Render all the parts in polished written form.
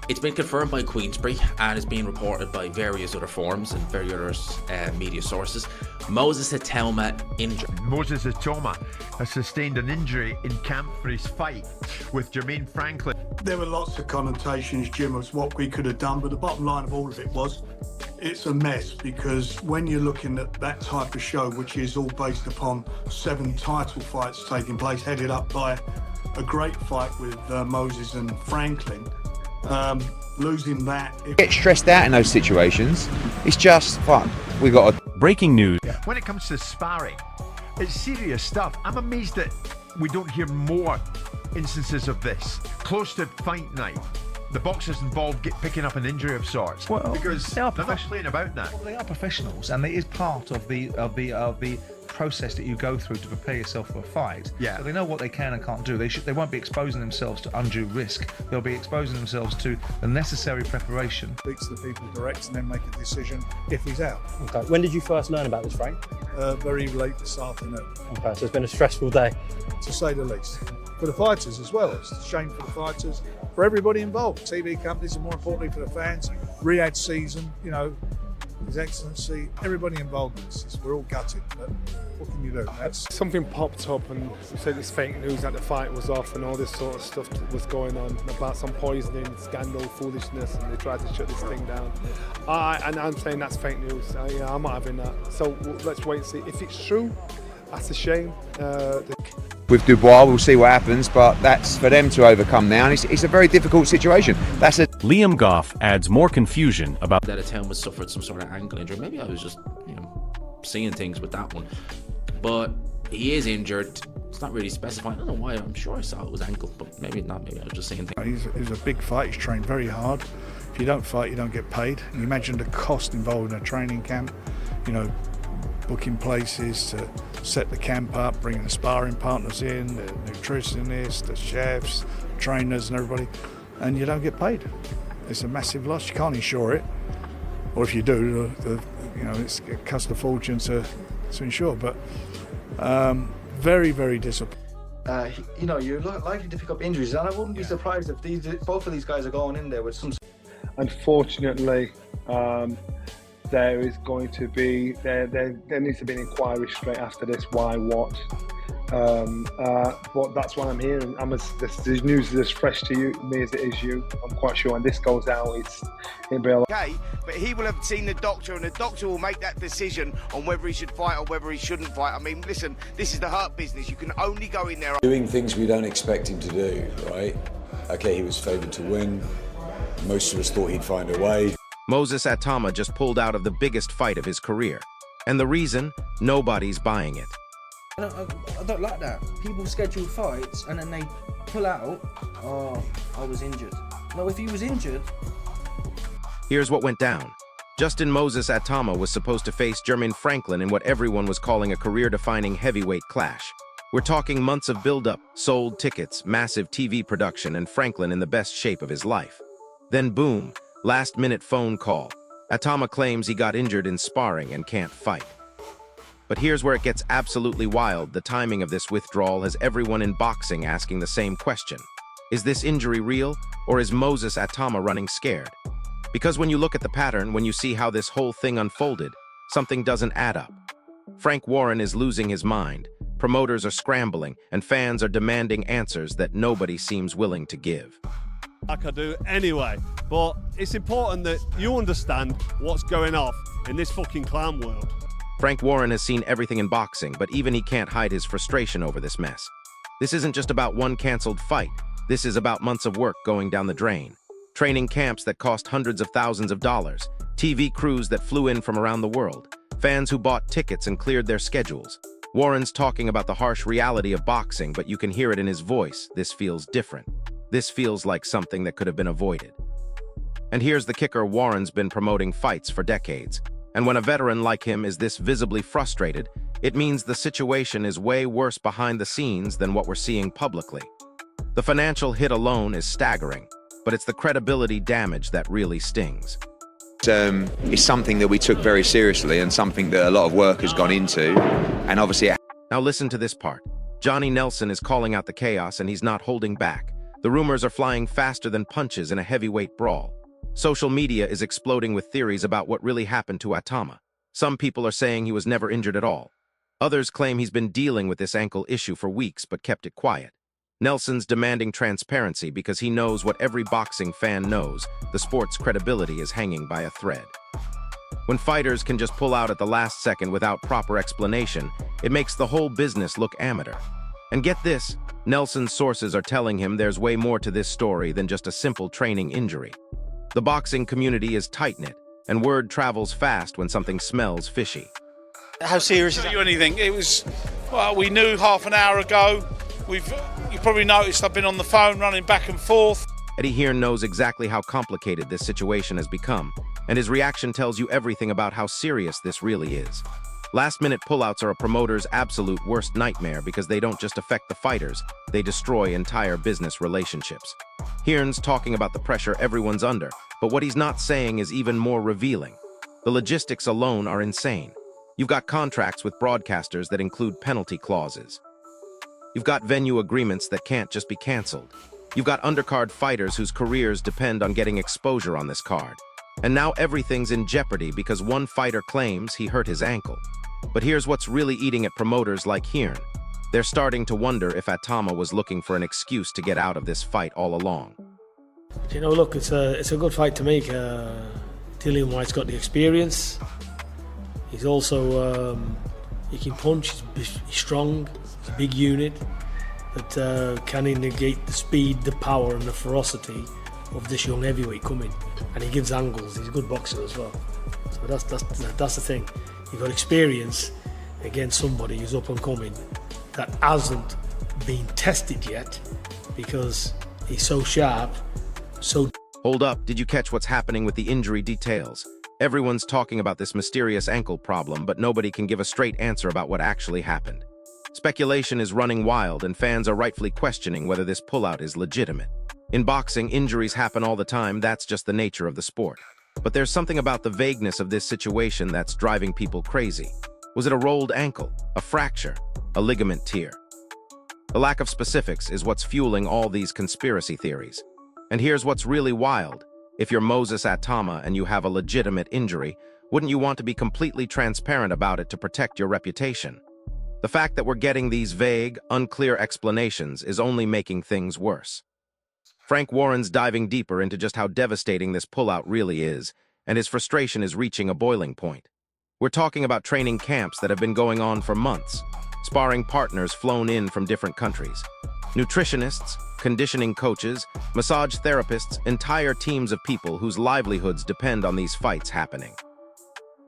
It's been confirmed by Queensberry and is being reported by various other forums and various media sources. Moses Itauma injured. Moses Itauma has sustained an injury in camp for his fight with Jermaine Franklin. There were lots of connotations, Jim, as what we could have done, but the bottom line of all of it was it's a mess, because when you're looking at that type of show, which is all based upon 7 title fights taking place, headed up by a great fight with Moses and Franklin, losing that. Get stressed out in those situations. It's just fun. We got a breaking news. When it comes to sparring, it's serious stuff. I'm amazed that we don't hear more instances of this. Close to fight night, the boxers involved picking up an injury of sorts. Well, because they're not playing about that. Well, they are professionals, and it is part of the process that you go through to prepare yourself for a fight. Yeah. So they know what they can and can't do. They won't be exposing themselves to undue risk. They'll be exposing themselves to the necessary preparation. Speak to the people direct and then make a decision if he's out. Okay. When did you first learn about this, Frank? Very late this afternoon, Okay, so it's been a stressful day. to say the least. For the fighters as well, it's a shame for the fighters, for everybody involved, TV companies, and more importantly for the fans. Riyadh season, you know, His Excellency, everybody involved in this. We're all gutted, but what can you do? That's something popped up and we said it's fake news that the fight was off and all this sort of stuff that was going on about some poisoning, scandal, foolishness, and they tried to shut this thing down. And I'm saying that's fake news. I'm not having that. So let's wait and see. If it's true, that's a shame. with Dubois, we'll see what happens, but that's for them to overcome now, and it's a very difficult situation. That's a Liam Goff adds more confusion about that Itauma suffered some sort of ankle injury. Maybe I was just, seeing things with that one. But he is injured. It's not really specifying. I don't know why. I'm sure I saw it was ankle, but maybe not. Maybe I was just seeing things. He's a big fight. He's trained very hard. If you don't fight, you don't get paid. And you imagine the cost involved in a training camp. Booking places to set the camp up, bringing the sparring partners in, the nutritionists, the chefs, trainers, and everybody, and you don't get paid. It's a massive loss. You can't insure it, or if you do, it costs a fortune to insure. But very, very disappointing. You're likely to pick up injuries, and I wouldn't be surprised if both of these guys are going in there with some. Unfortunately, there is going to be there needs to be an inquiry straight after this. Why, what? But that's what I'm hearing. This news is as fresh to me as it is you. I'm quite sure when this goes out, it'll be okay. But he will have seen the doctor, and the doctor will make that decision on whether he should fight or whether he shouldn't fight. I mean, listen, this is the hurt business. You can only go in there doing things we don't expect him to do. Right? Okay, he was favoured to win. Most of us thought he'd find a way. Moses Itauma just pulled out of the biggest fight of his career. And the reason? Nobody's buying it. I don't like that. People schedule fights and then they pull out. Oh, I was injured. No, if he was injured... Here's what went down. Justin Moses Itauma was supposed to face Jermaine Franklin in what everyone was calling a career-defining heavyweight clash. We're talking months of build-up, sold tickets, massive TV production, and Franklin in the best shape of his life. Then boom. Last-minute phone call. Itauma claims he got injured in sparring and can't fight. But here's where it gets absolutely wild. The timing of this withdrawal has everyone in boxing asking the same question. Is this injury real, or is Moses Itauma running scared? Because when you look at the pattern, when you see how this whole thing unfolded, something doesn't add up. Frank Warren is losing his mind, promoters are scrambling, and fans are demanding answers that nobody seems willing to give. Like I do anyway, but it's important that you understand what's going off in this fucking clown world. Frank Warren has seen everything in boxing, but even he can't hide his frustration over this mess. This isn't just about one canceled fight. This is about months of work going down the drain. Training camps that cost hundreds of thousands of dollars. TV crews that flew in from around the world. Fans who bought tickets and cleared their schedules. Warren's talking about the harsh reality of boxing, but you can hear it in his voice. This feels different. This feels like something that could have been avoided. And here's the kicker: Warren's been promoting fights for decades. And when a veteran like him is this visibly frustrated, it means the situation is way worse behind the scenes than what we're seeing publicly. The financial hit alone is staggering, but it's the credibility damage that really stings. It's something that we took very seriously and something that a lot of work has gone into, and obviously... Now listen to this part. Johnny Nelson is calling out the chaos and he's not holding back. The rumors are flying faster than punches in a heavyweight brawl. Social media is exploding with theories about what really happened to Itauma. Some people are saying he was never injured at all. Others claim he's been dealing with this ankle issue for weeks but kept it quiet. Nelson's demanding transparency because he knows what every boxing fan knows: the sport's credibility is hanging by a thread. When fighters can just pull out at the last second without proper explanation, it makes the whole business look amateur. And get this, Nelson's sources are telling him there's way more to this story than just a simple training injury. The boxing community is tight-knit, and word travels fast when something smells fishy. How serious is it? Anything? It was, well, we knew half an hour ago. You probably noticed I've been on the phone running back and forth. Eddie Hearn knows exactly how complicated this situation has become, and his reaction tells you everything about how serious this really is. Last-minute pullouts are a promoter's absolute worst nightmare because they don't just affect the fighters, they destroy entire business relationships. Hearn's talking about the pressure everyone's under, but what he's not saying is even more revealing. The logistics alone are insane. You've got contracts with broadcasters that include penalty clauses. You've got venue agreements that can't just be canceled. You've got undercard fighters whose careers depend on getting exposure on this card. And now everything's in jeopardy because one fighter claims he hurt his ankle. But here's what's really eating at promoters like Hearn. They're starting to wonder if Itauma was looking for an excuse to get out of this fight all along. You know, look, it's a good fight to make. Dillian White's got the experience. He's also, he can punch, he's strong, he's a big unit. But can he negate the speed, the power and the ferocity of this young heavyweight coming? And he gives angles, he's a good boxer as well. So that's the thing. You've got experience against somebody who's up and coming that hasn't been tested yet because he's so sharp, so... Hold up, did you catch what's happening with the injury details? Everyone's talking about this mysterious ankle problem, but nobody can give a straight answer about what actually happened. Speculation is running wild, and fans are rightfully questioning whether this pullout is legitimate. In boxing, injuries happen all the time, that's just the nature of the sport. But there's something about the vagueness of this situation that's driving people crazy. Was it a rolled ankle, a fracture, a ligament tear? The lack of specifics is what's fueling all these conspiracy theories. And here's what's really wild. If you're Moses Itauma and you have a legitimate injury, wouldn't you want to be completely transparent about it to protect your reputation? The fact that we're getting these vague, unclear explanations is only making things worse. Frank Warren's diving deeper into just how devastating this pullout really is, and his frustration is reaching a boiling point. We're talking about training camps that have been going on for months, sparring partners flown in from different countries, nutritionists, conditioning coaches, massage therapists, entire teams of people whose livelihoods depend on these fights happening.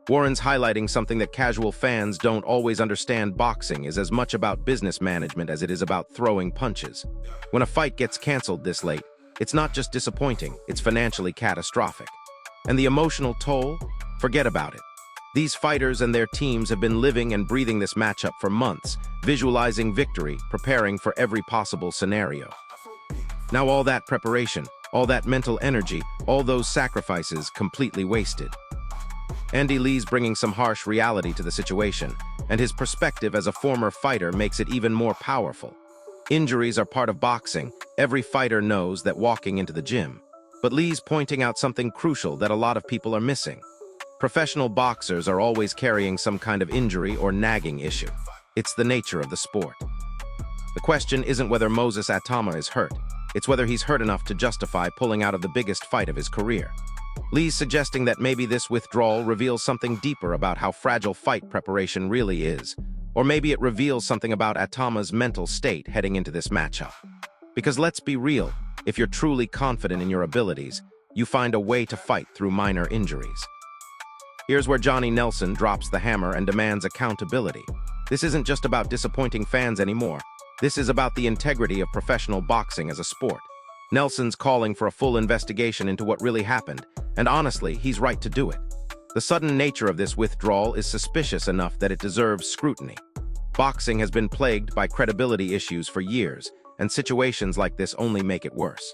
Warren's highlighting something that casual fans don't always understand. Boxing is as much about business management as it is about throwing punches. When a fight gets canceled this late, it's not just disappointing, it's financially catastrophic. And the emotional toll? Forget about it. These fighters and their teams have been living and breathing this matchup for months, visualizing victory, preparing for every possible scenario. Now all that preparation, all that mental energy, all those sacrifices completely wasted. Andy Lee's bringing some harsh reality to the situation, and his perspective as a former fighter makes it even more powerful. Injuries are part of boxing. Every fighter knows that walking into the gym. But Lee's pointing out something crucial that a lot of people are missing. Professional boxers are always carrying some kind of injury or nagging issue. It's the nature of the sport. The question isn't whether Moses Itauma is hurt. It's whether he's hurt enough to justify pulling out of the biggest fight of his career. Lee's suggesting that maybe this withdrawal reveals something deeper about how fragile fight preparation really is. Or maybe it reveals something about Itauma's mental state heading into this matchup. Because let's be real, if you're truly confident in your abilities, you find a way to fight through minor injuries. Here's where Johnny Nelson drops the hammer and demands accountability. This isn't just about disappointing fans anymore. This is about the integrity of professional boxing as a sport. Nelson's calling for a full investigation into what really happened, and honestly, he's right to do it. The sudden nature of this withdrawal is suspicious enough that it deserves scrutiny. Boxing has been plagued by credibility issues for years, and situations like this only make it worse.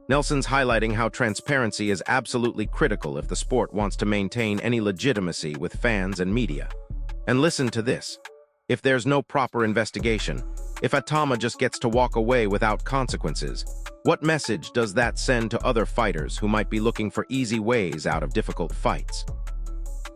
Nelson's highlighting how transparency is absolutely critical if the sport wants to maintain any legitimacy with fans and media. And listen to this. If there's no proper investigation, if Itauma just gets to walk away without consequences, what message does that send to other fighters who might be looking for easy ways out of difficult fights?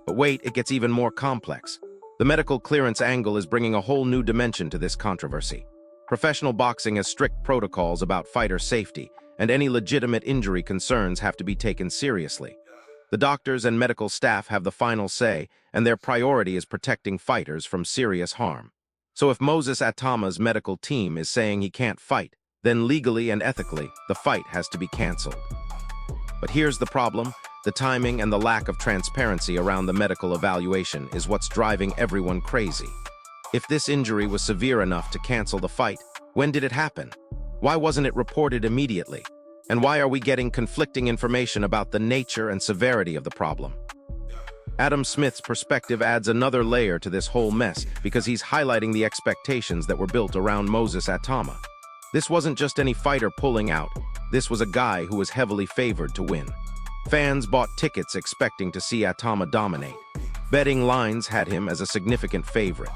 But wait, it gets even more complex. The medical clearance angle is bringing a whole new dimension to this controversy. Professional boxing has strict protocols about fighter safety, and any legitimate injury concerns have to be taken seriously. The doctors and medical staff have the final say, and their priority is protecting fighters from serious harm. So if Moses Itauma's medical team is saying he can't fight, then legally and ethically, the fight has to be canceled. But here's the problem. The timing and the lack of transparency around the medical evaluation is what's driving everyone crazy. If this injury was severe enough to cancel the fight, when did it happen? Why wasn't it reported immediately? And why are we getting conflicting information about the nature and severity of the problem? Adam Smith's perspective adds another layer to this whole mess because he's highlighting the expectations that were built around Moses Itauma. This wasn't just any fighter pulling out. This was a guy who was heavily favored to win. Fans bought tickets expecting to see Itauma dominate. Betting lines had him as a significant favorite.